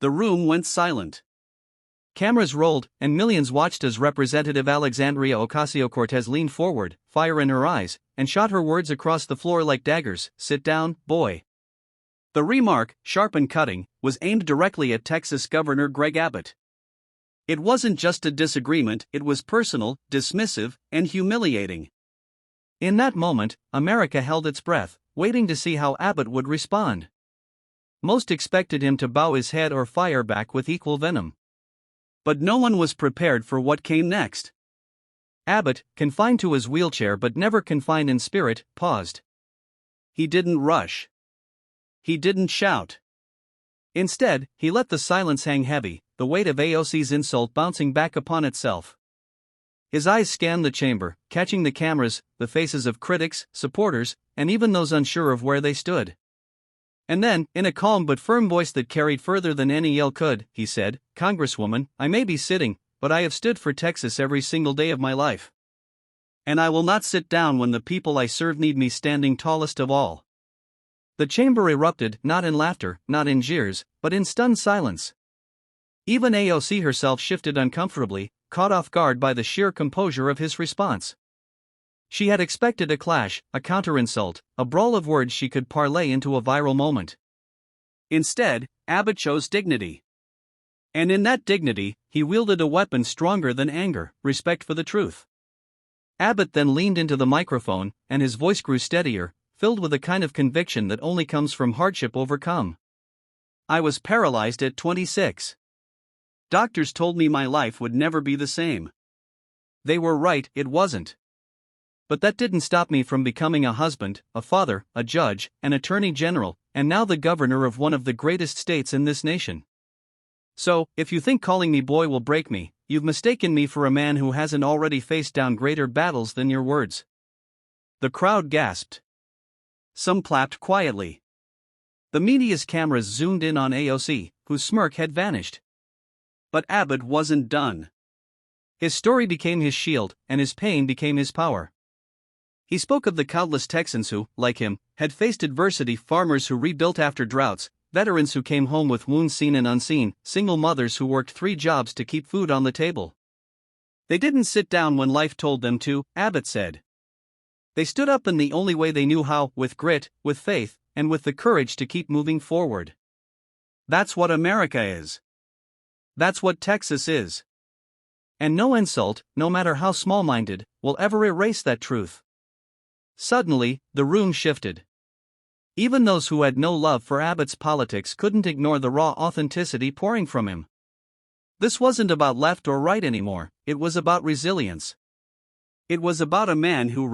The room went silent. Cameras rolled, and millions watched as Representative Alexandria Ocasio-Cortez leaned forward, fire in her eyes, and shot her words across the floor like daggers. "Sit down, boy." The remark, sharp and cutting, was aimed directly at Texas Governor Greg Abbott. It wasn't just a disagreement, it was personal, dismissive, and humiliating. In that moment, America held its breath, waiting to see how Abbott would respond. Most expected him to bow his head or fire back with equal venom. But no one was prepared for what came next. Abbott, confined to his wheelchair but never confined in spirit, paused. He didn't rush. He didn't shout. Instead, he let the silence hang heavy, the weight of AOC's insult bouncing back upon itself. His eyes scanned the chamber, catching the cameras, the faces of critics, supporters, and even those unsure of where they stood. And then, in a calm but firm voice that carried further than any yell could, he said, "Congresswoman, I may be sitting, but I have stood for Texas every single day of my life. And I will not sit down when the people I serve need me standing tallest of all." The chamber erupted, not in laughter, not in jeers, but in stunned silence. Even AOC herself shifted uncomfortably, caught off guard by the sheer composure of his response. She had expected a clash, a counter-insult, a brawl of words she could parlay into a viral moment. Instead, Abbott chose dignity. And in that dignity, he wielded a weapon stronger than anger: respect for the truth. Abbott then leaned into the microphone, and his voice grew steadier, filled with a kind of conviction that only comes from hardship overcome. "I was paralyzed at 26. Doctors told me my life would never be the same. They were right, it wasn't. But that didn't stop me from becoming a husband, a father, a judge, an attorney general, and now the governor of one of the greatest states in this nation. So, if you think calling me boy will break me, you've mistaken me for a man who hasn't already faced down greater battles than your words." The crowd gasped. Some clapped quietly. The media's cameras zoomed in on AOC, whose smirk had vanished. But Abbott wasn't done. His story became his shield, and his pain became his power. He spoke of the countless Texans who, like him, had faced adversity: farmers who rebuilt after droughts, veterans who came home with wounds seen and unseen, single mothers who worked 3 jobs to keep food on the table. They didn't sit down when life told them to, Abbott said. They stood up in the only way they knew how, with grit, with faith, and with the courage to keep moving forward. That's what America is. That's what Texas is. And no insult, no matter how small-minded, will ever erase that truth. Suddenly, the room shifted. Even those who had no love for Abbott's politics couldn't ignore the raw authenticity pouring from him. This wasn't about left or right anymore, it was about resilience. It was about a man who